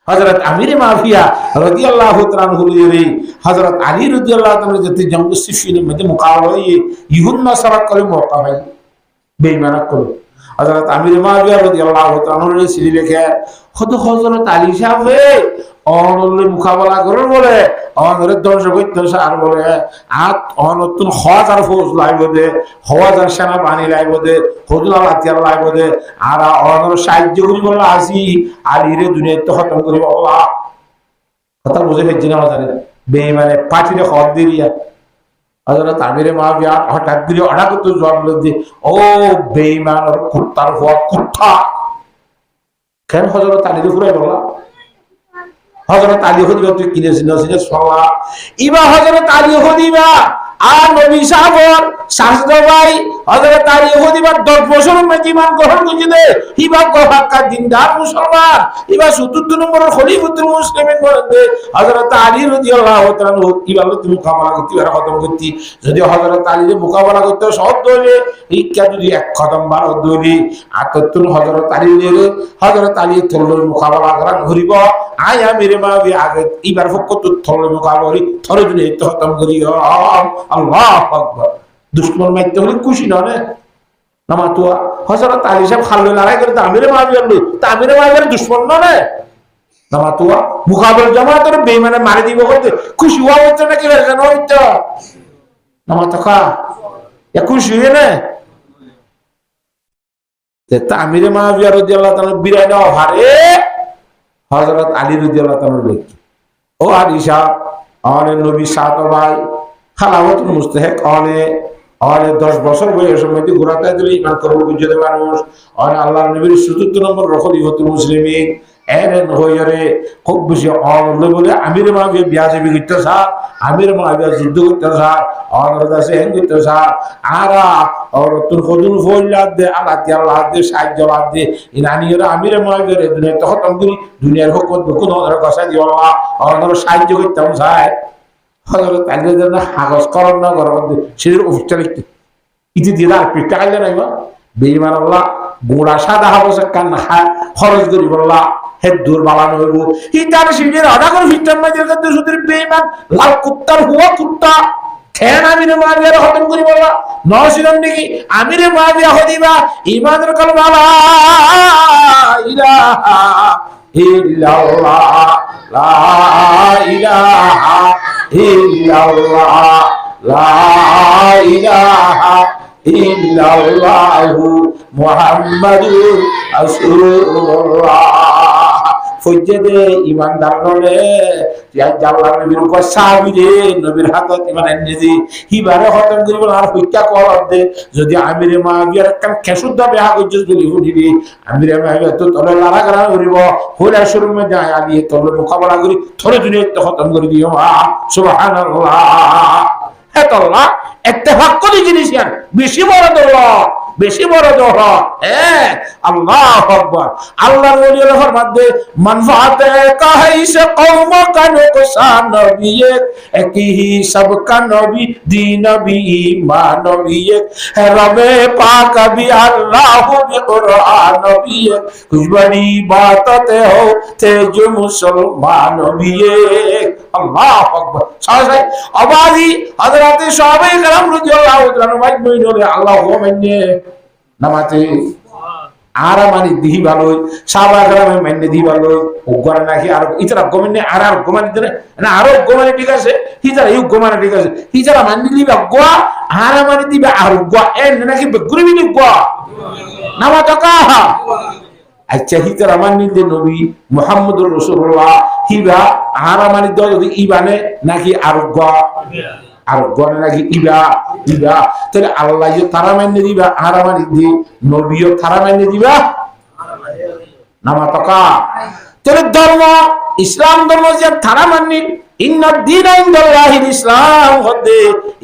হযরত আমির mafia রাদিয়াল্লাহু তাআলা আনহু হযরত আলী রাদিয়াল্লাহু তাআলা যেতে জঙ্গ সিফিনের মধ্যে মুকাবিলা হয়ে ইহুদ নাসারা করে মওকা হয় বেঈমানা করে হযরত আমির মাফিয়া রাদিয়াল্লাহু তাআলা আনহু সিরি লেখে কত হযরত আলী সাহেব অনলে মুকাবিলা করার বলে অনরে দর্শক হইতেছে আর বলে আত অনতুন হাজার ফৌজ লাইব দে হাজার সেনা বাহিনী লাইব দে হযরত আল্লাহ লাইব দে আর অনর সাহায্য করি বলে আসি আর ইরে দুনিয়াতে খতম করি আল্লাহ কথা বুঝে ফেলছি না জানেন বেঈমানে পাটিরে খত দিরিয়া হযরত আমির মাবিয়া হঠাৎ করে হঠাৎ তো জবাব দিয়ে ও বেঈমান আর কুত্তার হওয়া কুত্তা কেন হযরত আলীর উপরে বলা হযরত আলী হদিবা তুই কিনেছিস না সওয়া ইবা হযরত আলী হদিবা আর নবী সাহাবর শাস্ত্র ভাই হযরত আলী হদিবা 10 বছর ঈমান গ্রহণ করেছে ইবা কফাক্কা দিনদার মুসলমান ইবা 74 নম্বর খলিফাতুল মুসলিমিন বলেন হযরত আলী রাদিয়াল্লাহু তাআলা ইবা তুমি মুকাবিলা করতে আর খতম করতে যদি হযরত আলীর মুকাবিলা করতে সব দলে ইচ্ছা যদি এক কদম বার দলি 78 হযরত আলী তোর মুকাবিলা করার ঘুরিব আয়া মেরে মাবি আগে এবার ফকত থলে মুকাবিলা থরে দিনে খতম করি আল্লাহু আকবার দুশমন মাইতে হলে খুশি না রে নামাতুয়া হযরত আলী সাহেব খালে লড়াই করে আমিরে মাবি আনলো আমিরে মাবির দুশমন না রে নামাতুয়া মুকাবিলা জামাতের বেঈমানে মারি দিব করতে খুশি হওয়া হচ্ছে নাকি বেজান হইতো নামাতুকা এ খুশি হয়ে না তে আমিরে মাবিয়া রাদিয়াল্লাহু তাআলা বিরায় দাও হারে হযরত আলী রাদিয়াল্লাহু তাআলা লেখি ও আলী সাহেব আমাদের নবী সাত ভাই খালাওয়াতুল মুস্তাহিক অনে 10 বছর বয়সের মধ্যে ঘোরাতে দিলে ঈমান কবুল করতে মানুষ আর আল্লাহর নবীর 74 নম্বর খলিফাতুল মুসলিমিন এরেন হইরে খুব বেশি অনলে বলে আমির মাবিয়া বিয়াজবি করতে স্যার আমির মাবিয়া যুদ্ধ করতে স্যার অনর কাছে হেন করতে স্যার আরা আর তুন খদুল ফইলাদ দে আল্লাহ দে সাহায্য লাদ দে ইনানিরা আমির মাবিয়া দুনিয়া তো খতম করি দুনিয়ার হুকুম কোন অনর কাছে দি আল্লাহ অনর সাহায্য করতে চায় হযরত আলী যেন হাগস করন না করন সের অফিসটা লিখতে ইতি দিয়ে আর পিটা কাইলে নাইবা বেঈমান আল্লাহ গোড়া সাদা হাবস কান খরচ করি বললা হে দূর বালানো হইব হিতার সিজের আদা করে ফিটার মাঝে কাছে সুদের বেঈমান লাল কুত্তার হুয়া কুত্তা কেন আমিরে মাবিয়া খতম করি বললা নসিরন নাকি আমিরে মাবিয়া হদিবা ঈমানের কলমা লা ইলাহা ইল্লাল্লাহ লা ইলাহা ইল্লাল্লাহ লা ইলাহা ইল্লাল্লাহু মুহাম্মাদুর রাসূলুল্লাহ ফজদে ঈমানদার নলে ইয়া আল্লাহর নবীর কো সাহাবীরে নবীর হাতত ঈমান এনেজি হিবারে খতম করিব আর হত্যা কর দে যদি আমিরে মাবিয়ার কাম খেসুদা বেহা কইছ বলি হুদিবি আমিরে মাবিয়া তো তলে লারা করা করিব হোলা শুরু মে যায় আলী তলে মুকাবিলা করি থরে দুনিয়া তো খতম করে দিও সুবহানাল্লাহ এতলা ইত্তেফাক করি জিনিস আর বেশি বড় দৌলত বেশি বড় দৌলত আল্লাহু আকবার আল্লাহর ওলির ফরমাতে মানফাতে কাহিসে কওম কানো কোসান নবিয়ে একহি সব কা নবী দ্বীন নবী ঈমান নবিয়ে রবে পাক বি আল্লাহ বি কুরআন নবিয়ে কুছ বড়ি বাততে হো তেজ মুসলমান নবিয়ে আল্লাহু আকবার সাথে আওয়াজি হযরত সাহাবায়ে کرام রাদিয়াল্লাহু তাআলা মাইজ বইলে আল্লাহু মাইনে নামাতে আরামানি দিহি ভালোই সাহাবায়ে کرام মাইনে দি ভালোই ওগর নাকি আর ইতরা গমনে আর গমানি দেন না আর গমানি ঠিক আছে হিজারা ইউ গমানি ঠিক আছে হিজারা মানি দিবা গোয়া আরামানি দিবা আর গোয়া এন নাকি বেগুরিবি দি গোয়া নামাতকা আচ্ছা হিজারা মানি দে নবী মুহাম্মদুর রাসূলুল্লাহ হিবা আরামানি দ যদি ইবানে নাকি আর গোয়া আর গনে নাকি ইবা তাহলে আল্লাহ যে তারা মাইনে দিবা আরামানি দি নবীও তারা মাইনে দিবা নামাতকা তাহলে ধর্ম ইসলাম ধর্ম যে তারা মাননি ইন্না দীন ইনদাল্লাহিল ইসলাম হদে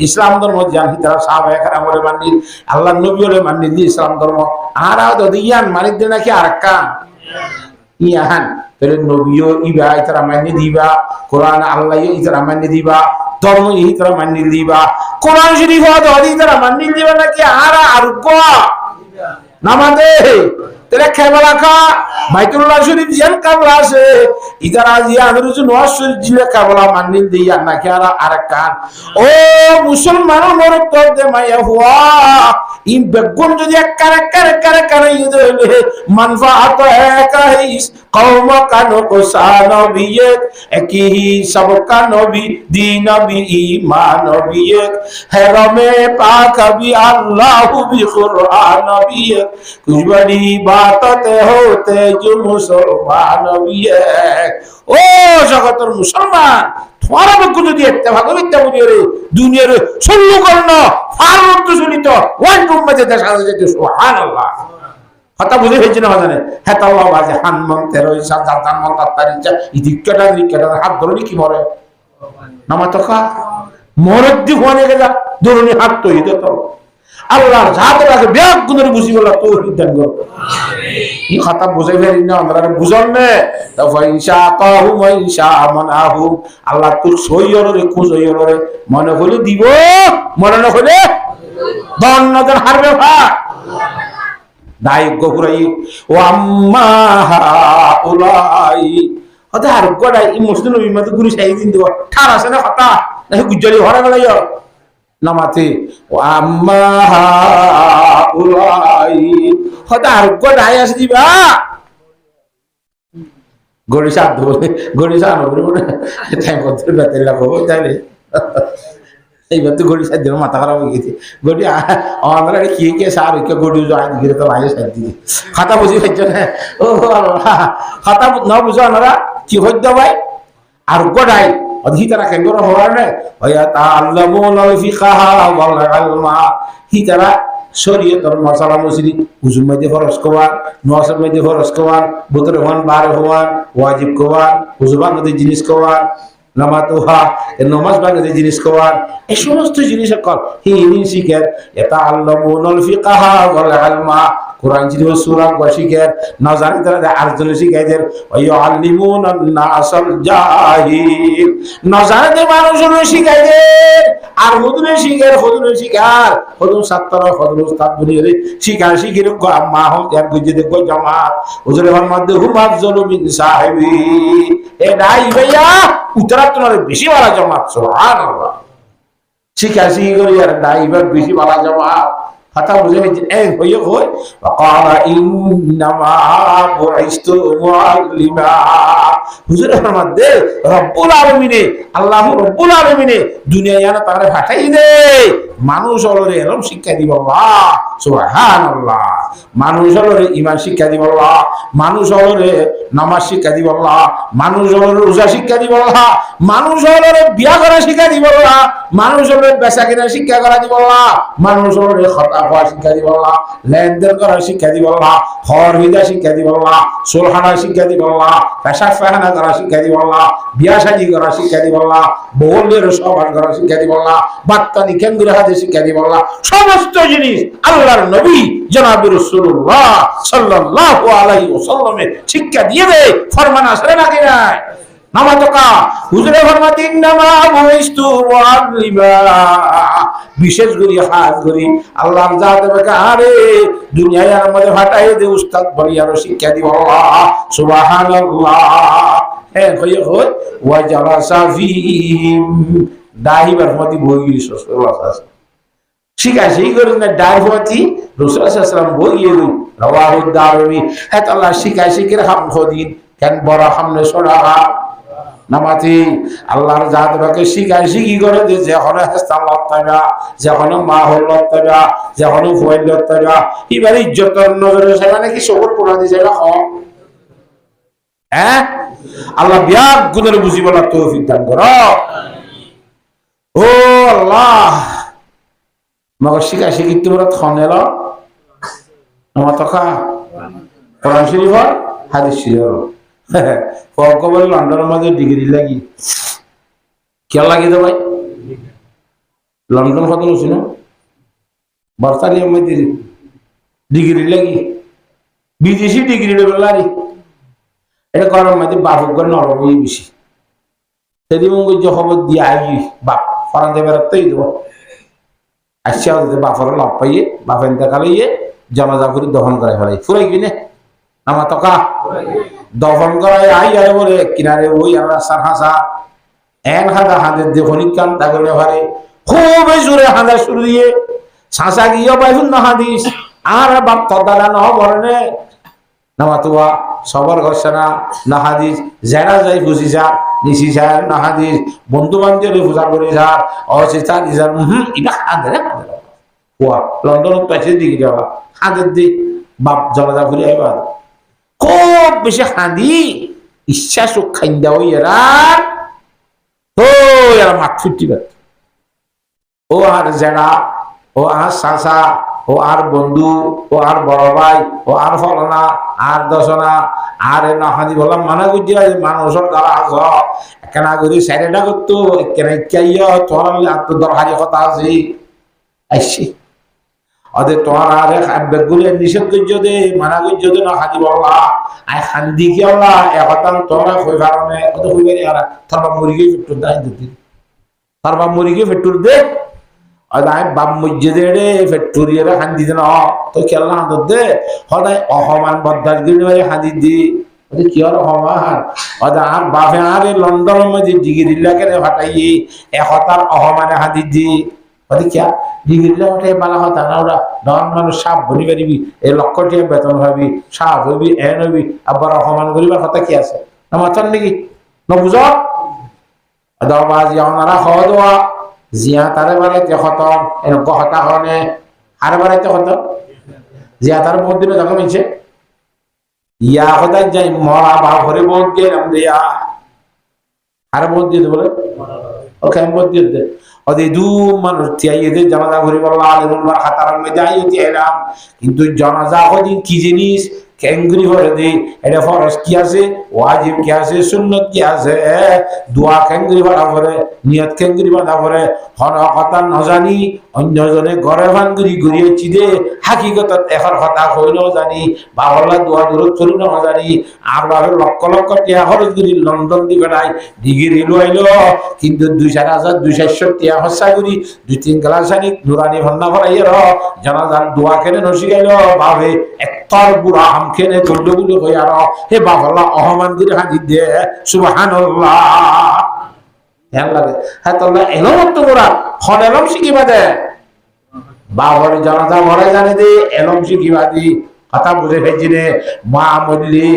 ইসলাম ধর্ম জানি তারা সাহাবায়ে کرام বলে মাননি আল্লাহ নবী বলে মাননি দি ইসলাম ধর্ম আর যদি ইয়ান মানি দে নাকি আরেকটা ইয়ান তাহলে নবীও ইবা তারা মাইনে দিবা কোরআন আল্লাহ তারা মাইনে দিবা ধর্ম এই তারা মানি দিবা কোরআন শরীফ হদি তারা মানি দিবা নাকি আর গোয়া নামাদে তেরে খেবলা খা বাইতুল্লাহ শরীফ জিয়ান কাবলা আছে ইদারা জিয়া আদরুজ নওয়াজ শরীফ জিলে কাবলা মানিন দিয়া নাকি আরেক কান ও মুসলমান মরক তো দে মাইয়া হুয়া ইম বেগুন যদি এক কারে ইদে মানফাআত একাইস কওম কানো কো সানবিয়ত একই সবকা নবী দ্বীন নবী ঈমান নবিয়ত হেরমে পাক বি আল্লাহ বি কুরআন নবিয়ত कुछ बड़ी बातते होते जो मुसलमान ও জগতের মুসলমান তোমার বক্তব্য যদি ইত্তেফাক মিথ্যা বলি রে দুনিয়ার সল্লু কর্ণ ফারুত সুনিত ওয়ান উম্মতে দেখা যেতে সুবহানাল্লাহ কথা বুঝে হয়েছে না জানে হ্যাঁ তাও বাজে হানমন তেরো ইসা জাতান মন তার ইচ্ছা ইদিকটা হাত ধরে কি মরে নামা তো খা মরদ দি ফোনে গেলা ধরুনি হাত তো ইদে তো আল্লাহর জাতের আগে ব্যাগ গুণের বুঝি বলা তৌফিক দান করো আমিন এই কথা বুঝে ফেলি না আমরা বুঝন না তাও ইনশা কাহু ওয়া ইনশা মানাহু আল্লাহ তোর সইয়রে কুজয়রে মনে হলে দিব মনে না হলে দন্নদের হারবে ভাই দাই গফুরাই ও আম্মা উলাই ওটা আর গড়াই এই মসজিদ নবী মত গুরু সাই দিন দিব ঠার আছে না কথা না গুজলি হরা গলাইও নামাতে ও আম্মা উলাই ওটা আর গড়াই আছে দিবা গড়িসা ধরে গড়িসা নবরে তাই বলতে বেতে লাগো তাইলে এইবার তো গড়ি সাইড মাথা খারাপ হয়ে গেছে গড়ি আমরা কি কে সার কে গড়ি জয়েন করে তো আগে সাইড দিয়ে খাতা বুঝি হচ্ছে না ও খাতা না বুঝো আমরা কি হইত ভাই আর গড়াই অধিকারা কেন হওয়ার না ভাইয়া তাআল্লামুল ফিকহা ওয়াল ইলমা হিতারা শরীয়তের মাসালা মসজিদ উজুর মধ্যে ফরজ কোয়ান নওয়াজের মধ্যে ফরজ কোয়ান বুতরে হওয়ান বার হওয়ান ওয়াজিব কোয়ান উজুবান মধ্যে জিনিস কোয়ান নামাতুহা নামাজ বাংলাতে জিনিস কোয়ান এই সমস্ত জিনিস কল হিনি শিখের ইয়াতাআল্লামুনাল ফিকহা ওয়াল ইলমা কোরআন জিনিস সূরা গো শিখের না জানি তারা আরজন শিখাইদের ওয়া ইউআল্লিমুনান নাসাল জাহিল না জানি মানুষজন শিখাইদের আর হুজুরে শিখার হুজুর ছাত্র হুজুর উস্তাদ বনিরে শিখির মা হোক আর বুঝে দেখো জামাত হুজুরের মধ্যে হুমাত জলুমিন সাহেবী এ নাই ভাইয়া উত্তরাত্তরের বেশি ভালো জামাত সুবহানাল্লাহ শিখি করি আর ড্রাইভার বেশি ভালো জামাত কথা বুঝে এই হইয়া কই ওয়াকালা ইন্নামা বুইস্তু মুআল্লিমা হুজুরের মধ্যে রব্বুল আলামিনে আল্লাহ রব্বুল আলামিনে দুনিয়ায় না তারে পাঠাই দে মানুষ হলরে এরকম শিক্ষা দিব আল্লাহ সুবহানাল্লাহ মানুষ হলরে ঈমান শিক্ষা দিব আল্লাহ মানুষ হলরে নামাজ শিক্ষা দিব আল্লাহ মানুষ হলরে রোজা শিক্ষা দিব আল্লাহ মানুষ হলরে বিয়া করা শিক্ষা দিব আল্লাহ মানুষ হলরে বেচা কেনা শিক্ষা করা দিব আল্লাহ মানুষ হলরে খতা হওয়া শিক্ষা দিব আল্লাহ লেনদেন করা শিক্ষা দিব আল্লাহ হর হিদা শিক্ষা দিব আল্লাহ সুলহানা শিক্ষা দিব আল্লাহ পেশা ফাহানা করা শিক্ষা দিব আল্লাহ বিয়া শাদী করা শিক্ষা দিব আল্লাহ বহুলের সমান করা শিক্ষা দিব আল্লাহ বাত্তানি কেন্দ্র হাতে শিক্ষা দিব আল্লাহ সমস্ত জিনিস আল্লাহর নবী জনাব রাসূলুল্লাহ সাল্লাল্লাহু আলাইহি ওয়াসাল্লামের শিক্ষা দিয়ে দে ফরমান আসলে নাকি নাই নামাতকা হুজুরে ফরমাতিন নামা বুইস্তু মুআল্লিমা বিশেষ করে হাত করি আল্লাহর জাতে আরে দুনিয়ায় আমাদের ফাটাই দে উস্তাদ বলি আর শিক্ষা দিব আল্লাহ সুবহানাল্লাহ হ্যাঁ কইও কই ওয়া জালাসা ফিহিম দাহিবার মতি বই গিয়েছে রাসূলুল্লাহ শিখায় সেই করে না ডাইভতি রাসূলুল্লাহ সাল্লাল্লাহু আলাইহি ওয়াসাল্লাম বই গিয়ে রাওয়াহু দারমি হ্যাঁ আল্লাহ শিখায় শিখে হাম খদিন কেন বড় হামনে সরাহা নামাতি আল্লাহর জাতবাকে শিখি করে যে যখন হাসতাম লত্তাবা যখন মা হল লত্তাবা যখন ফুয়াইল লত্তাবা এবার ইজ্জতের নজরে সেখানে কি সবর কোনা দিছে না হ্যাঁ আল্লাহ বিয়াক গুণের বুঝি বলার তৌফিক দান করো ও আল্লাহ মগর শিখি তোমরা খনেল আমার তখা কোরআন শরীফ হাদিস শরীফ বলে লন্ডনের মাঝে ডিগ্রি লাগি কে লাগি তো ভাই লন্ডন কত বলছি না বার্তালিয়ার মধ্যে ডিগ্রি লাগি বিদেশি ডিগ্রি লারি এটা করার মধ্যে বাপক করে নরম হয়ে বেশি সেদিন খবর দিয়ে আই বাপ ফরান দেবে রাখতেই দেবো আসছে বাপর লাভ পাইয়ে বাপের দেখা লইয়ে জানাজা করে দহন করে ফেলাই ফুরাই কিনে নামা তকা দফন করায় আই আরে বলে কিনারে ওই আর রাস্তার হাসা এন হাদা হাদের দিয়ে খনিকান তা করে ভারে খুব জোরে হাদা শুরু দিয়ে শাসা গিয়ে বাইহুন না হাদিস আর বাপ তদালা ন বরনে নামা তোয়া সবার ঘোষণা না হাদিস যারা যাই বুঝি যা নিশি যার না হাদিস বন্ধু বান্ধব পূজা করে যা অচেতা নিজার এটা হাদের কোয়া লন্ডন পেছে দিকে যাওয়া হাদের দিক বাপ জলাদা ঘুরে আইবার খুব বেশি হাঁদি ইচ্ছা সুখ খাইন্দা ওই এরা ও এরা মাঠ ফুটি ও আর জেড়া ও আর শাসা ও আর বন্ধু ও আর বড় ভাই ও আর ফলনা আর দশনা আর না হাঁদি বললাম মানা করছি মানুষের দ্বারা আস কেনা করি স্যারেটা করতো কেন তোমার আত্মদরকারি কথা আছে আইসি ওদের তোমার আর বেগুলি নিষেধ করছো দে মানা করছো দে না হাঁদি বললা আই হান্দি কি হল্লা একতান তোমরা হয়ে পারনে অত হয়ে গেলে আর থারবা মুরগি ফেটুর দাই দিতি থারবা মুরগি ফেটুর দে আই বাপ মসজিদে রে ফেটুরিয়ারে হান্দি দে না তো খেলনা হাঁদর দে সদায় অসমান বদাস গিয়ে হাঁদি দি কি হল অসমান ওদের আর বাপে আর লন্ডনের মধ্যে ডিগ্রি লাগে ফাটাই একতার অসমানে হাঁদি দি কিয়া ডিগ্রিটা ওঠে বালা হতা না ওরা ডন মানুষ সাপ বনি পারিবি এই লক্ষ্যটি বেতন ভাবি সাপ হইবি এন হইবি আবার অসমান করিবার কথা কি আছে না মাথার নাকি নবুঝ দরবাজি ওনারা খাওয়া দাওয়া জিয়া তারে বাড়াইতে খতম এরকম হতা হনে আর বাড়াইতে খতম জিয়া তার বহুত দিনে যখন মিলছে ইয়া হতা যাই মরা বা ঘরে বহুত গেলাম দিয়া আর বহুত দিয়ে বলে ওকে আমি বহুত দিয়ে দে ওদের দু মানুষ তিয়াইতে জানাজা ঘুরে বললা আলিমুল্লাহর হাতারার মধ্যে আইতে এলাম কিন্তু জানাজা ওদিন কি জিনিস কেঙ্গুরি করে দে এটা ফরজ কি আছে ওয়াজিব কি আছে সুন্নত কি আছে দোয়া কেঙ্গুরি বাঁধা করে নিয়ত কেঙ্গুরি বাঁধা করে হর কথা নজানি অন্যজনে ঘরে ভাঙ্গুরি ঘুরিয়েছি দে হাকিকত এখন কথা হইল জানি বাবলা দোয়া দূরত চলি না জানি আর বাবার লক্ষ লক্ষ টিয়া খরচ করি লন্ডন দি বেড়াই ডিগ্রি লইল কিন্তু 2,000 টিয়া হসা করি 2-3 গ্লাস আনি নুরানি ভন্না ভরাই জানাজার দোয়া কেনে নসিগাইল ভাবে একতর বুড়া আমখেনে দণ্ডগুলো হই আর হে বাবলা অহমান করে হাজির দে সুবহানাল্লাহ হ্যাঁ লাগে হ্যাঁ তাহলে এলম তো গোড়া হন এলম শিখিবা দে বাবার জানাজা ভরাই জানে দে এলম শিখিবা দি কথা বুঝে ফেলছি রে মা মল্লি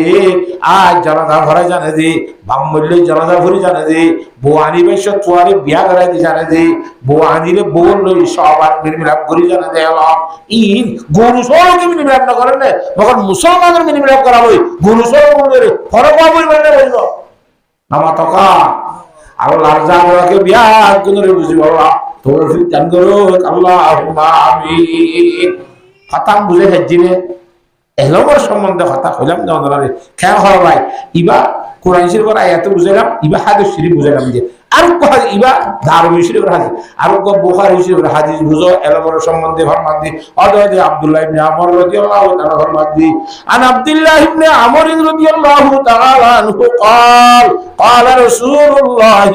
আজ জানাজা ভরাই জানে দি বাম মল্লি জানাজা ভরি জানে দি বউ আনিবে তোয়ারে বিয়া করাই দি জানে দি বউ আনিলে বউ লই সবার মিলমিলাপ করি জানে দে এলাম ইন গরু সরকে মিলমিলাপ না করেন না মগর মুসলমানের মিলমিলাপ করা হই গরু সর বলবে রে ফরক বাবুই বললে বলল নামা তকা আর লারজা ওকে বিয়া করে বুঝি বাবা তৌফিক দান করো আল্লাহুম্মা আমিন কথা বুঝে ফেলছি এলমর সম্বন্ধে কথা হইলাম জানারে খেয়াল হওয়া ভাই ইবা কোরআন শরীফের আয়াত বুঝাইলাম ইবা হাদিস শরীফ বুঝাইলাম যে আর কথা ইবা দারুমি শরীফের হাদিস আর বুখারী শরীফের হাদিস বুঝো এলমর সম্বন্ধে ফরমান দি অদে আব্দুল্লাহ ইবনে আমর রাদিয়াল্লাহু তাআলা ফরমান দি আন আব্দুল্লাহ ইবনে আমর রাদিয়াল্লাহু তাআলা আনহু قال قال رسول الله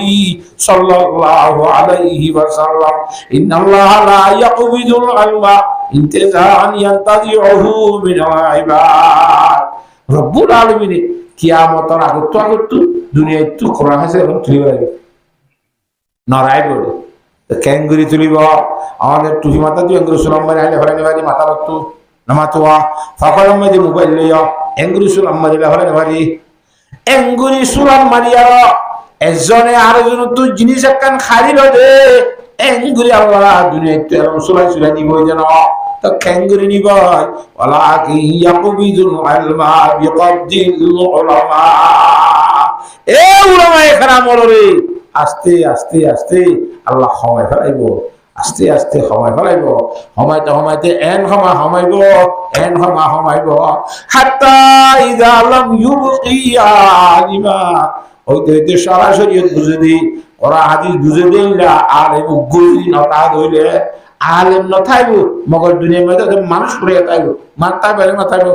صلى الله عليه وسلم ان الله لا يقبض العلم انتزاعا ينتزعه من العباد রব্বুল আলামিন কিয়ামতের আগত দুনিয়ায় তো কোরআন আছে এবং তুলিব নরাই বলে ক্যাঙ্গুরি তুলিব আমাদের টুপি মাথা তুই এঙ্গুরি সুলাম মারি আইলে হরে নেবারি মাথা রক্তু নামাতোয়া ফাঁকর মধ্যে মোবাইল লইয়া এঙ্গুরি সুলাম মারি হরে নেবারি এঙ্গুরি সুলাম মারি আর একজনে আরেকজন তুই জিনিস একখান খারিল দে এঙ্গুরি আল্লাহ দুনিয়ায় তো এরকম সুলাই সুলাই নিব যেন তো ক্যাঙ্গুরি নিব ওয়ালাকিন ইয়াকবিদুল ইলমা বিকবদিল উলামা এ উলামা একরাম রে আস্তে আস্তে আস্তে আল্লাহ সময় ফেলাইব আস্তে আস্তে সময় ফেলাইব সময়তে সময়তে এন সময় সময়ব এন সময় সময়ব হাত্তা ইযা লাম ইউবকি আলিমা হইতে হইতে সরাসরি বুঝে দি ওরা হাদিস বুঝে দিলা আর এই গুলি নতা ধইলে আলেম নথাইব মগর দুনিয়ার মধ্যে মানুষ পড়ে তাইব মাথা বেড়ে মাথাইব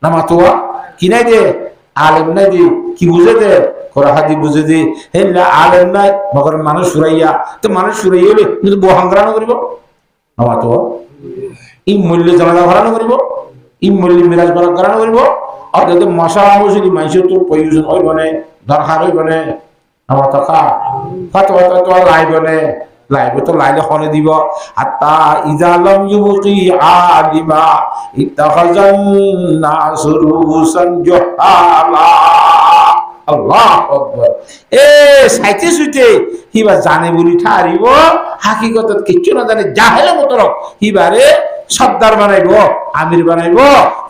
না মাতুয়া কি নাই দে আলেম নাই দি কি বুঝে দে ওরা হাদিস বুঝে দি হেলা আলেম নাই মগর মানুষ ফুরাইয়া তো মানুষ ফুরাইলে কিন্তু বহাঙ্গরানো করিব না মাতুয়া ই মূল্য জানাজা ভরানো করিব ই মূল্য মিরাজ ভরানো করিব অর্থাৎ মশলা মশলি মানুষের তো প্রয়োজন হইব না, দরকার হইব না, আমার তো তো লাইব না, লাইব তো লাইলে হনে দিব। আত্তা ইজালম ইউকি আলিমা ইত্তাখাযান নাস রুসান জহালা। আল্লাহু আকবার। এ সাইতে সুইতে হিবা জানে বলি ঠারিব, হাকিকতত কিচ্ছু না জানে, জাহেলের মতো হিবারে সর্দার বানাইব, আমির বানাইব,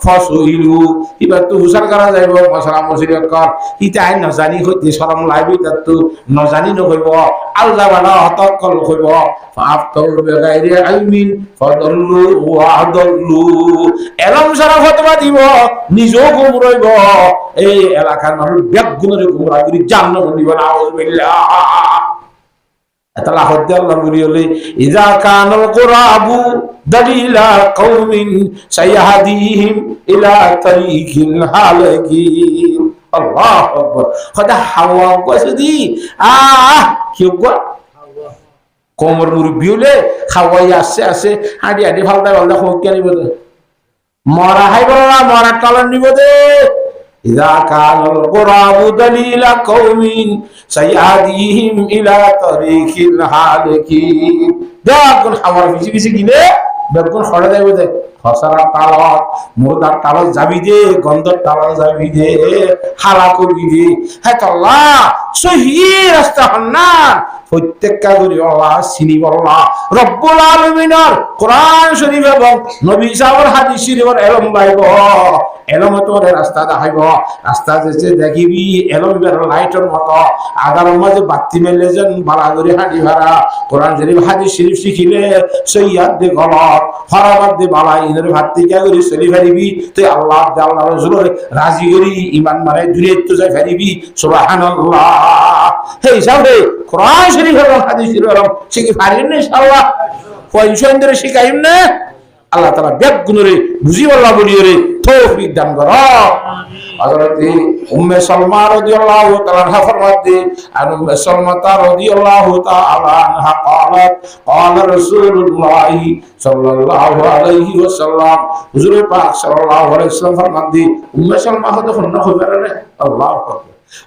ফসইলু এবার তো হুসার করা যাইব মশলা মশলি কর ইতে আইন নজানি হইতে শরম লাইবি তার তো নজানি নকইব আল্লাহ বানা হতকল কইব ফাফতল বেগাইরি আইমিন ফাদল্লু ওয়াদল্লু। এলম সারা ফতোয়া দিব, নিজেও গুমরাইব, এই এলাকার মানুষ বেগুনের গুমরা করি জান্নাত দিব না। আউযুবিল্লাহ। তাআলা হদ্দে আল্লাহ বলিলে ইজা কানাল কুরাবু দালিলা কওমিন সাইহাদিহিম ইলা তারিকিল হালাকিন। আল্লাহু আকবার। খোদা হাওয়া গসদি কি গো কোমর মুরব্বি হলে খাওয়াই আসছে হাঁটি হাঁটি ফালদা ফালদা খোঁজ নিব দে, মরা হাই বলা মরা টলন নিব দে। ইযা কানাল কুরাবু দালিলা কওমিন সাইয়াদিহিম ইলা তারিকিল হালাকিন। দেখুন হাওয়ার পিছে পিছে গিলে বেগুন খড়ে দেব দে, খসারা তালত মুরদার তালত যাবি দে, গন্ধর তালত যাবি দে, হালা করবি দে। হ্যাঁ আল্লাহ সহি রাস্তা হন্না প্রত্যেকটা করি আল্লাহ চিনি বল্লা রব্বুল আলামিনের কোরআন শরীফ এবং নবী সাহেবের হাদিস শরীফের এলম বাইব, এলম তোর রাস্তা দেখাইব। রাস্তা যেতে দেখিবি এলম বের লাইটের মতো আগার মাঝে বাতি মেলে যেন বালা করে হাঁটি ভাড়া। কোরআন শরীফ হাদিস শরীফ শিখিলে সৈয়াদ দে গলত ফরাবাদ দে বালা ইনের ভাত থেকে করে চলি ফেরিবি তুই আল্লাহ আল্লাহ রসুলের রাজি করি ইমান মানে দূরে তো যাই ফেরিবি। সুবহানাল্লাহ। সেই হিসাবে কোরআন শরীফ এবং হাদিস শরীফ শিখি পারিন না ইনশাআল্লাহ, কয়জন ধরে শিখাইম না। আল্লাহ তাআলা বেগুনরে বুঝি আল্লাহ বলিরে তৌফিক দান করো। হযরত উম্মে সালমা রাদিয়াল্লাহু তাআলা আনহা ফরমাতে আর উম্মে সালমা রাদিয়াল্লাহু তাআলা আনহা قالت قال رسول الله সাল্লাল্লাহু আলাইহি ওয়াসাল্লাম, হুজুর পাক সাল্লাল্লাহু আলাইহি ওয়াসাল্লাম ফরমাতে উম্মে সালমা কতক্ষণ না খবর না। আল্লাহু আকবার।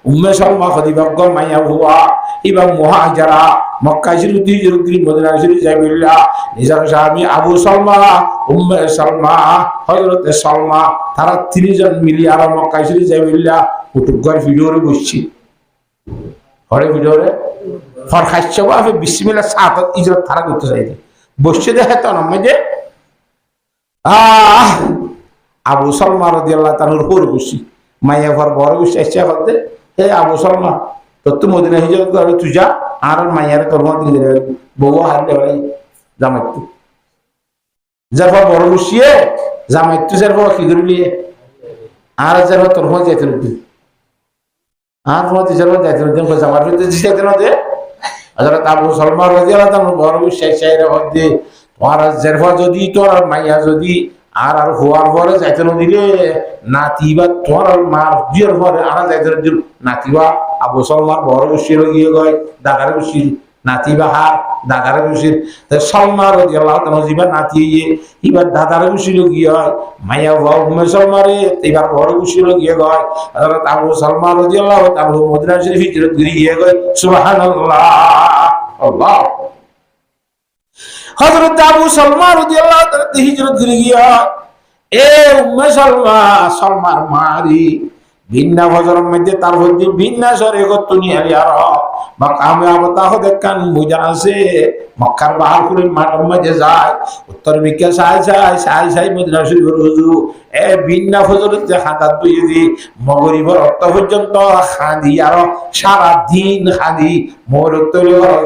উম্মে সালমা খদিবাগ মাইয়া হুয়া ইবা মুহাজিরা মক্কা শরীফ হিজরত মদিনা শরীফ যাইবিল্লাহ নিজার স্বামী আবু সালমা উম্মে সালমা হযরত সালমা তারা তিনজন মিলি আর মক্কা শরীফ যাইবিল্লাহ উটুগর ভিডিওরে বসছি হরে ভিডিওরে ফরখাইছে বাফে বিসমিল্লাহ সাহাত হিজরত তারা করতে চাইছে বসছে দেখে তো নামে আবু সালমা রাদিয়াল্লাহু তাআলার উপর বসছি মাইয়া ঘর বড় বসে এসে করতে হে আবু সালমা তোর তো মদিনা হিজরত করে তুই যা আর মাইয়ার তোর মধ্যে দিলে বউ হারলে ভাই জামাইতু যার পর বড় বসিয়ে জামাইতু যার পর কি করবি আর যার পর তোর মধ্যে যেতে দিবি আর মধ্যে যার পর যাইতে দিন কই জামার মধ্যে দিতে না দে হযরত আবু সালমা রাদিয়াল্লাহু তাআলা বড় বসে এসে এর মধ্যে তোমার যার পর যদি তোর মাইয়া যদি আর হওয়ার পরে যাইতে না দিলে নাতিবা তোমার মার বিয়ের পরে আর যাইতে দিল নাতিবা আবু সালমার বড় বসির গিয়ে গয় দাগারে বসির নাতিবা হার দাগারে বসির সালমা রাদিয়াল্লাহু তাআলা জিবা নাতি এবার দাদারে বসির গিয়ে হয় মাইয়া বাবা উম্মে সালমারে এবার বড় বসির গিয়ে গয় হযরত আবু সালমা রাদিয়াল্লাহু তাআলা মদিনা শরীফ হিজরত করে গিয়ে গয়। সুবহানাল্লাহ। আল্লাহ। হযরত আবু সালমা রাদিয়াল্লাহু তাআলা হিজরত করে গিয়া এ উম্মে সালমা সালমার মারি ভিন্না ফজরের মধ্যে তার মধ্যে ভিন্না সরে গতুনি আর মাকামে আবতা হতে কান মুজা আছে মক্কার বাহার করে মাঠের মধ্যে যায় উত্তর দিকে সাই মদিনা শরীফের হুজু এ ভিন্না ফজরের যে খাতা দুই দি মগরিবের অর্থ পর্যন্ত খাদি আর সারা দিন খাদি মোরত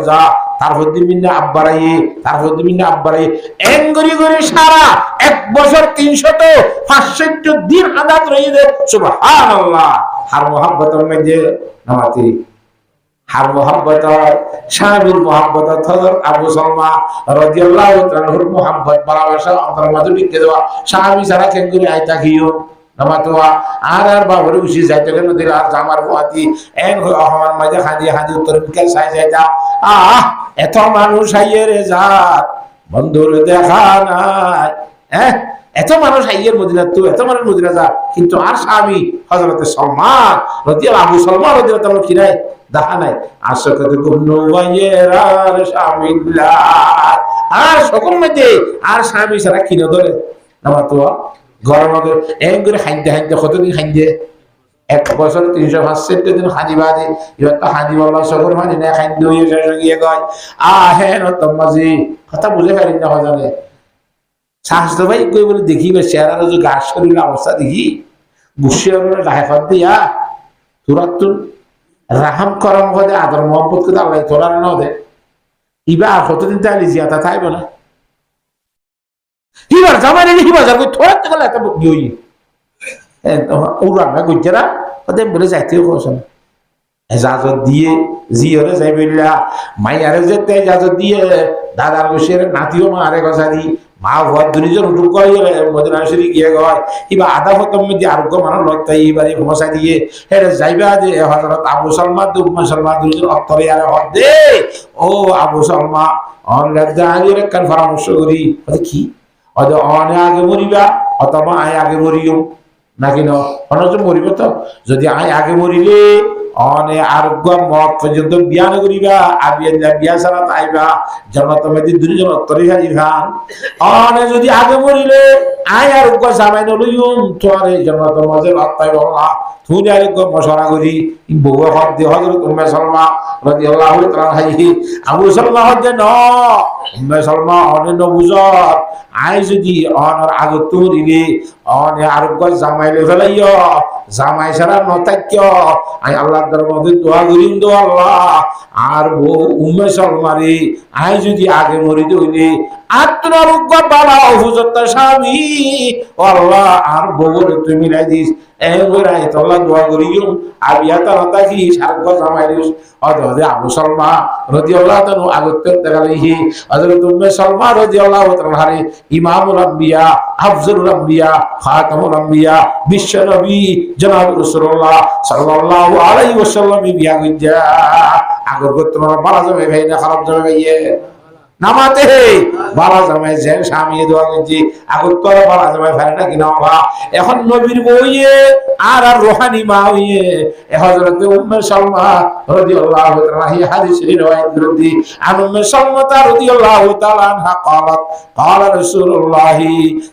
যা তারপর দিমিনা আব্বারাই এঙ্গরি করে সারা এক বছর 365 দিন আদাত রয়ে যায়। সুবহানাল্লাহ। হার মোহাব্বতের মধ্যে নামাতি হার মোহাব্বত স্বামীর মোহাব্বত হযরত আবু সালমা রাদিয়াল্লাহু তাআলার মোহাব্বত ভালোবাসা অন্তর মাঝে ঢুকে দেওয়া স্বামী সারা কেঙ্গুরি আইতা গিয়ে নামাতোয়া আর বাবরে উঠি যাইতে কেন দিল আর জামার পোয়াতি এন আমার মাঝে হাঁদি উত্তর বিকেল সাই যাইতা এত মানুষ আইয়ে রে যাত বন্ধুর দেখা নাই এত মানুষ আইয়ের মদিনা তো এত মানুষ মদিনা যা কিন্তু আর স্বামী হযরতে সালমান রাদিয়াল্লাহু আবু সালমান রাদিয়াল্লাহু তাআলা কি নাই দেখা নাই আশাকাত কুনু ওয়াইরার শামিল্লাহ আর সকল মধ্যে আর স্বামী ছাড়া কিনে ধরে আমার তো গরম আগে এক করে খাইতে খাইতে কতদিন খাইতে এক বছর 365 দিন খানি বাদে এবার তো খানি বলা সকল মানে না খাইতে হয়ে গিয়ে গয় আহে নতমাজি কথা বুঝে পারি না জানে সাহস তো ভাই কই বলে দেখি বা চেহারা যে গাছ শরীর অবস্থা দেখি বুঝে গায়ে ফাঁদ দিয়া তোরা তো রাহাম করম করে আদর মোহাম্মত করে আল্লাহ তোরা না দে ইবা কতদিন তাহলে জিয়াতা থাকবে না হিবার জামাই হিবা যাবে তোরা তো গেলে এত বই উড়ান না গুজরা ওদের বলে যাইতেও করছে না এজাজত দিয়ে জিওরে যাইবিল্লা মাইয়ারে যেতে এজাজত দিয়ে দাদার বসের নাতিও মা আরে কথা দি মা ভর দুজন উঠুক কয় মদিনা শরীফ গিয়ে গয় কিবা আধা খতম মধ্যে আরোগ্য মানুষ লড়তাই এবারে মশা দিয়ে হেরে যাইবা যে হযরত আবু সালমা উম্মে সালমা দুজন অত্তরে আর হদ দে ও আবু সালমা অনলাইন জাহাজের কান পরামর্শ করি কি অদ অনে আগে মরিবা অথবা আয় আগে মরিও নাকি ন অনজ মরিব তো যদি আয় আগে মরিলে অনে আরোগ্য মত পর্যন্ত বিয়া করিবা আর বিয়া ছাড়া আইবা জন্নত মেদি দুইজন অত্তরে হাজিরান অনে যদি আগে মরিলে আয় আরোগ্য জামাই নলইউম তোরে জন্নত মাঝে আত্মাই বলা তুই আরোগ্য মশরা করি বউ হদ দে হযরত উম্মে সালমা রাদিয়াল্লাহু তাআলা হাইহি আবু সালমা হদ ন উম্মে সালমা অনে ন বুঝর আয় যদি অনর আগত মরিলে অনে আরোগ্য জামাই ফেলাইও জামাই ছাড়া নতাক্য আই আল্লাহর দরবারে দোয়া করিম দো আল্লাহ আর বউ উম্মে সালমারে আই যদি আগে মরি দইলে আত্মরোগ্য বালা হুজুরত স্বামী আল্লাহ আর বউর তুই মিলাই দিস এবারে তোলা দোয়া করিও আবিয়াতা নতাকি সারগ জামাইরিস অদে আবু সালমা রাদিয়াল্লাহু তাআলা আগত দেখালেহি হযরত উম্মে সালমা রাদিয়াল্লাহু তাআলা ইমামুল আম্বিয়া আফজলুল আম্বিয়া খাতামুল আম্বিয়া বিশ্ব নবী জনাব রাসূলুল্লাহ সাল্লাল্লাহু আলাইহি ওয়াসাল্লাম বিয়া গিয়া আগর গোত্র বালা জমে ভাই না খারাপ জমে ভাইয়ে নামাতে বালা জামাই যে স্বামী দোয়া করছি আগত তোরা বালা জামাই ভাই না কিনা বা এখন নবীর বইয়ে আর রোহানি মা হইয়ে হযরত উম্মে সালমা রাদিয়াল্লাহু তাআলা হি হাদিসের riwayat করদি আন উম্মে সালমা রাদিয়াল্লাহু তাআলা আনহা قالت قال رسول الله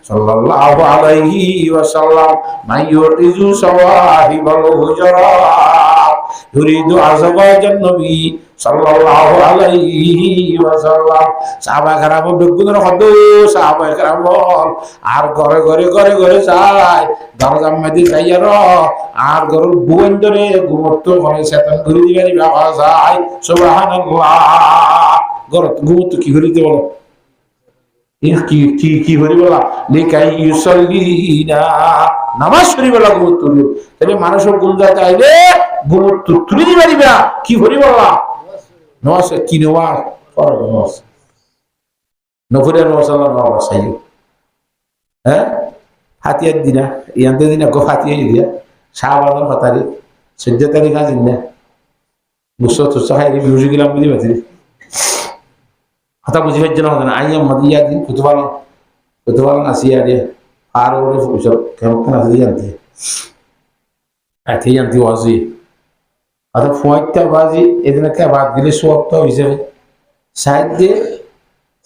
সাল্লাল্লাহু আলাইহি ওয়াসাল্লাম মাইয়ুরিজু সাওয়াহিবাল হুজরাত ইউরিদু আযওয়াজান নবী সাল্লাল্লাহু আলাইহি ওয়াসাল্লাম সাহাবা کرام বেগুনের হদ সাহাবা کرام আর ঘরে ঘরে ঘরে ঘরে যায় দরজা মধ্যে যাইয়া র আর গরুর বুয়েন ধরে ঘুমতো ঘরে শয়তান ঘুরে দিবারি বাবা যায় সুবহানাল্লাহ গরত ঘুমতো কি করিতে বলো কি কি কি হরি বলা লিকাই ইউসাল্লিনা নামাজ পড়ি বলা ঘুমতো তাহলে মানুষের গুণ যাতে আইলে ঘুমতো তুলি দিবারিবা কি হরি বলা নওয়াজ কি নওয়াজ ফরজ নওয়াজ নফরে নওয়াজ আল্লাহ নওয়াজ সাইয়ো হ্যাঁ হাতিয়া দিনা ইয়ান্তে দিনা গো হাতিয়া দিয়া শাহবাদন ফাতারি 14 তারিখ আজ না মুসো তো সাহাই মিউজিক গিলাম বুঝি বাতি কথা বুঝি হচ্ছে না আইয়া মাদিয়া দিন কুতবাল আসিয়া রে আর ওরে ফুসো কেমন আছে জানতে আতে জানতে ওয়াজি আচ্ছা ফোয়াইটা বাজি এদিনকে বাদ দিলে সবটা হয়ে যাবে সাইডে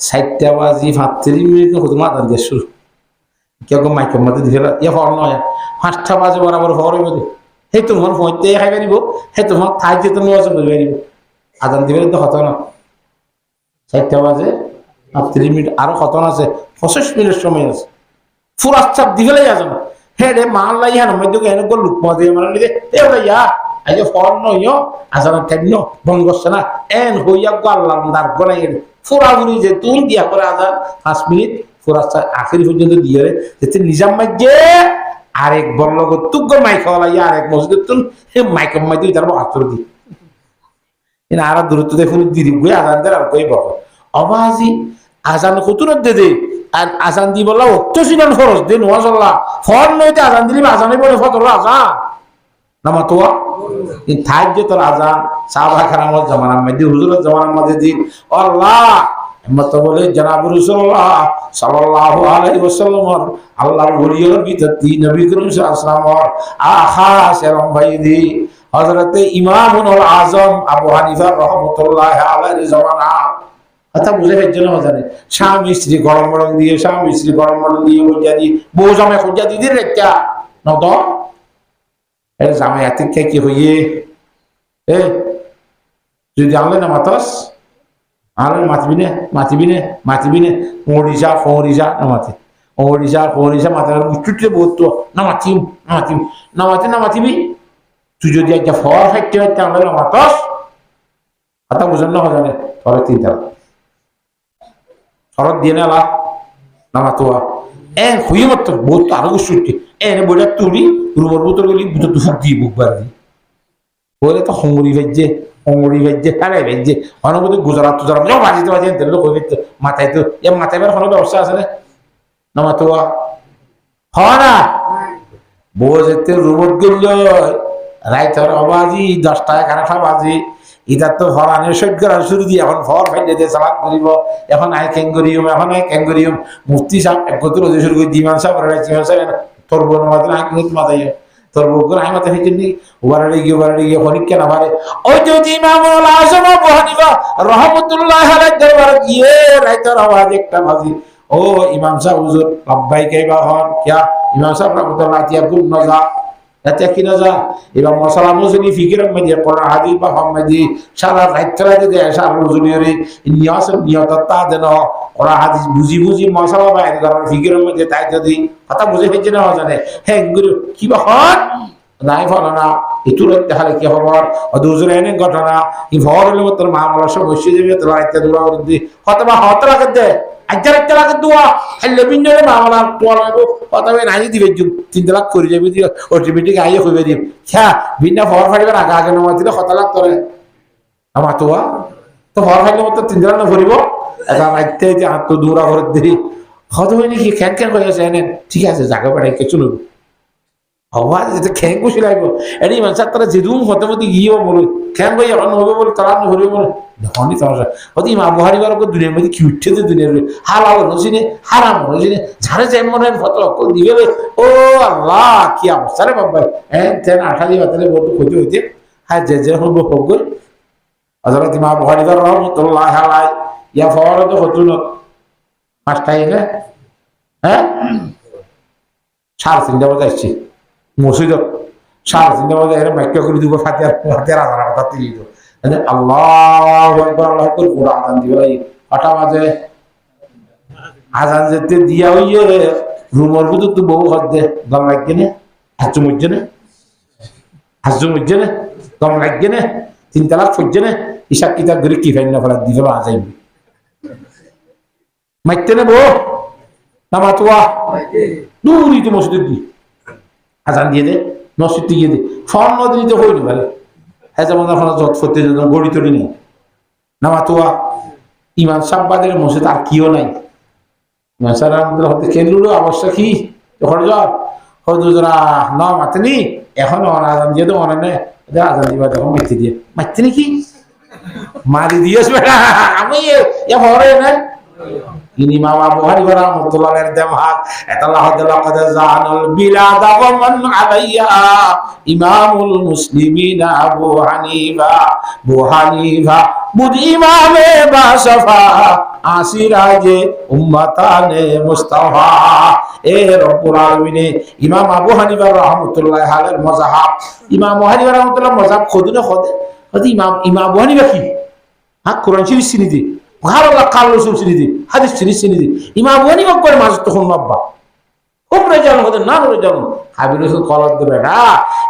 60টা বাজি 35 মিনিট কত মাতান দিয়ে শুরু কেউ মাইকের মধ্যে দিলে ইয়ে হর নয় 5টা বাজে বরাবর হরের মধ্যে সেই তোমার ফোয়াইতে খাই পারিব সেই তোমার থাই যেতে নোয়াজ বলে পারিব আদান দিবে তো হতো না 60টা বাজে 35 মিনিট আরো কত আছে 25 মিনিট সময় আছে ফুরাস চাপ দিবেলাই আছে না হে রে মান লাই হান মধ্যে কেন গো লুক মধ্যে মানে দে এ ভাইয়া আইও ফর নইও আজান কেন বন্ধ করছে না এন হইয়া গো আল্লাহর দার গলাই ফুরা গুলি যে তুই দিয়া করে আজান 5 মিনিট ফুরাস আখেরি পর্যন্ত দিয়ে রে যেতে নিজাম মাইকে আরেক বড় লোক তুগ্গ মাইক হলাইয়া আরেক মসজিদ তুন হে মাইক মাইতে তারপর আতর দি এনা আর দূরত্ব দেখুন দিদি গই আজান দের আর কই বড় আওয়াজি আজান কতর দে আর আজান দি বলা অত সিনান ফরজ দে নওয়াজ আল্লাহ ফর নইতে আজান দিলি আজানে বলে ফতর আজান নামা তো এই থাক যে তোর আজান সাহাবা کرامর জামানার মধ্যে হুজুরের জামানার মধ্যে দিন আল্লাহ মত বলে জনাব রাসূলুল্লাহ সাল্লাল্লাহু আলাইহি ওয়াসাল্লাম আল্লাহর ওলির ভিতর তিন নবী করিম সাল্লাল্লাহু আলাইহি ওয়াসাল্লাম খাস এরম ভাইদি হযরত ইমামুল আযম আবু হানিফা রাহমাতুল্লাহ আলাইহি জামানা কথা বুঝে ফেলছেন জানে স্বামী স্ত্রী গরম গরম দিয়ে স্বামী স্ত্রী গরম গরম দিয়ে বুঝা দি বউ জামাই খুঁজা দিদি রেখা নদ এর জামাই আতিকে কি হইয়ে এ যদি আনলে না মাতাস আনলে মাতিবিনে ওড়িশা ফরিশা না মাতি ওড়িশা মাতার উচ্চুটে বহুত না মাতিবি তুই যদি একটা ফল খাইতে খাইতে আনলে না মাতাস কথা বুঝেন না জানে ফলে তিনটা শরৎ দিয়ে নেলা নামাতোয়া হুই মত বহুত আরো সুটি এনে বইটা তুলি রুমের বোতল গলি বুঝতে দুঃখ দিয়ে বুক বার দি বলে তো হংরি ভেজে হারাই ভেজে অনবধি গুজরাট তুজরাট বাজিতে লোক হয়ে মাথায় তো মাথায় বের কোনো ব্যবস্থা আছে না নামাতোয়া হ না বউ যেতে রুমত গেল রাইতর অবাজি 10টা 11টা বাজি ইদার তো হরানের সহ্য শুরু দিয়ে এখন ফর ফেলে দিয়ে চালাক করিব এখন আয় ক্যাঙ্গরিয়ম মুফতি সাহেব এক গতুর শুরু করে দিমান সাহেব তোর বোন মাথায় তোর বউগুলো আই মাথায় ফেলছেন নি ওবারে গিয়ে হরিককে না পারে ওই যে ইমামুল আযম আবু হানিফা রাহমাতুল্লাহ আলাইহি দরবারে গিয়ে রাইতর আওয়াজ একটা বাজি ও ইমাম সাহেব হুজুর আব্বাই কেবা হন কিয়া ইমাম সাহেব রাহমাতুল্লাহ আতিয়া গুম নজা এতে কি না যা এবার মশলা মজুরি ফিকির মধ্যে কোরআন হাদিস বা হামদি সারা রাইতরা যদি সারা মজুরি নিয়ত তা দেন কোরআন হাদিস বুঝি মশলা বাইরে করার ফিকির মধ্যে তাই যদি কথা বুঝে ফেলছে না জানে হ্যাঁ গুরু কি বা হন নাই ফলো না একটু দেখালে কি খবর দুজনে এনে ঘটনা ই ভর হলে তোর মামলা সব বসে যাবে তোর রাইতে দৌড়া করে দি হয়তো হত রাখে দে আজ্জার একটা লাগে দোয়া হেলে বিন্দরে মামলা তোলা লাগবো অতবে নাই দিবে 3 লাখ করে যাবে দি অটোমেটিক আইয়ে কইবে দি হ্যাঁ বিনা ফর ফাড়িবে না আগে নমা দিলে কত লাখ তোরে আমা তোয়া তো ফর ফাড়িলে মত 3 লাখ না ভরিব এটা রাইতে যে আত দৌড়া করে দি হয়তো হইনি কি ক্যান কইছে এনে ঠিক আছে জায়গা পাঠাই কে চলুন আওয়াজ যেতে খ্যাং বসে লাগবো এটি মানুষ তারা যেদুম হতে মধ্যে গিয়েও বলো খ্যাং ভাই এখন হবে বলে তারা হরিবে বলে দেখনি তোমার হতে মা বুহারিবার দুনিয়ার মধ্যে কি উঠছে তো দুনিয়ার হালাল নসিনে হারাম নসিনে ঝাড়ে যাই মনে ফটো অকল দিবে ও আল্লাহ কি অবস্থা রে বাবা হ্যাঁ তেন 28 বাতালে বহুত ক্ষতি হইতে হ্যাঁ যে হব হোক গই হযরত মা বুহারিবার রাহমাতুল্লাহ আলাইহি ইয়া ফরদ হতুন পাঁচটাই না হ্যাঁ 3:30 বাজে আসছে মসজিদ 3:30 বাজে এর মাইক্রো করে দিব ফাতিহার আজান কথা দিয়ে দিও মানে আল্লাহু আকবার আল্লাহু আকবার পুরো আজান দিও এই 8টা বাজে আজান যেতে দিয়া হইয়ে রুমের ভিতর তো বউ হদ্দে দম লাগবে না হাজু মুজে না দম লাগবে না 3 তালাক ফুজে না ইশাক কিতাব ধরে কি ফাইন না ফলা দিবে আজাইবি মাইতে না বউ নামাতোয়া দূরই তো মসজিদ দি আজান দিয়ে দে মসজিদ দিয়ে দে ফোন নদীতে হইনি ভাই হ্যাঁ যেমন এখন যত করতে গড়ি তড়ি নেই নামাতোয়া ইমাম সাব্বাদের মসজিদ আর কিও নাই ইমাম সাহেব হতে খেললো অবশ্যই কি ওখানে যাও হজুরা ন মাতেনি এখন আজান দিয়ে দে মনে নেই আজান দিবা দেখো মাইতে দিয়ে মাইতে নাকি মারি দিয়েছ বেটা আমি এ হরে না ini mama Bukhari rahmatullah alaihi demhak atallah laqad za'anal bilad wa man 'alayha imamul muslimin Abu Hanifa bud imame ba safa asiraje ummatane mustafa e rabbul alamin imam Abu Hanifa rahmatullah alaihi mazhab imam Abu Hanifa rahmatullah mazhab khudne khode imam Abu Hanifa ki ha Quran sharif sinidi Allah কাল রাসূল চিনি হাদিস চিনি ইমাম আবু হানিফা করে মাঝ তখন মাব্বা উপরে জানো হতে না করে জানো হাবিব রাসূল কলাত দেবে না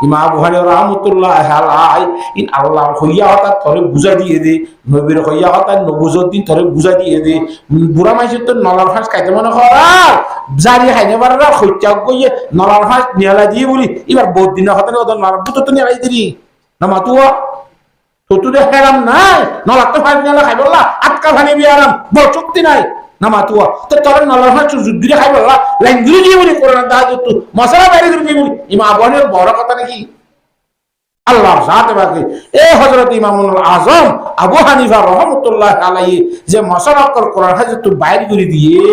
ইমাম আবু হানিফা রাহমাতুল্লাহ আলাইহি ইন আল্লাহ হইয়া হতা তরে বুঝা দিয়ে দে নবীর হইয়া হতা নবুজত দিন তরে বুঝা দিয়ে দে বুড়া মাইছে তো নলার ফাঁস খাইতে মনে করা জারি হাইনে বাররা হইচা কইয়ে নলার ফাঁস নিয়ালা দিয়ে বলি এবার বহুত দিন হতা ওদের নলার বুতো তো নিয়ালাই দিলি না মাতুয়া তোদের হেরাম নাই নলার তো ফাইন নিয়ালা খাই বললা আটকা ফানি বিয়ারাম বড় চুক্তি নাই না মাতুয়া তো তোর নলার ফাঁস যুদ্ধে খাই বললা লাইন দিয়ে বলি কোরআন দাহাজ মশলা বাইরে দিয়ে বলি ইমা আবু হানিফার বড় কথা নাকি আল্লাহ জাতে বাকি এ হযরত ইমামুল আজম আবু হানিফা রাহমাতুল্লাহ আলাইহি যে মাসালাকল কোরআন হাদিস তো বাইর করে দিয়ে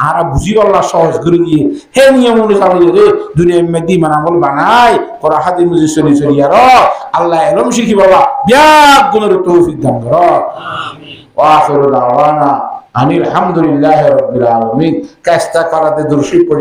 আর বুঝি আল্লাহ সহজ করে দিয়ে হে নিয়ম অনুসারে রে দুনিয়ার মধ্যে মানামল বানাই কোরআন হাদিস মুজি চলি চলি আর আল্লাহ এলম শিখি বাবা ব্যাগ গুণের তৌফিক দান কর আমিন ওয়া আখিরু দাওয়ানা আনিল হামদুলিল্লাহি রাব্বিল আলামিন কাস্তা করাতে দুরুদ পড়ি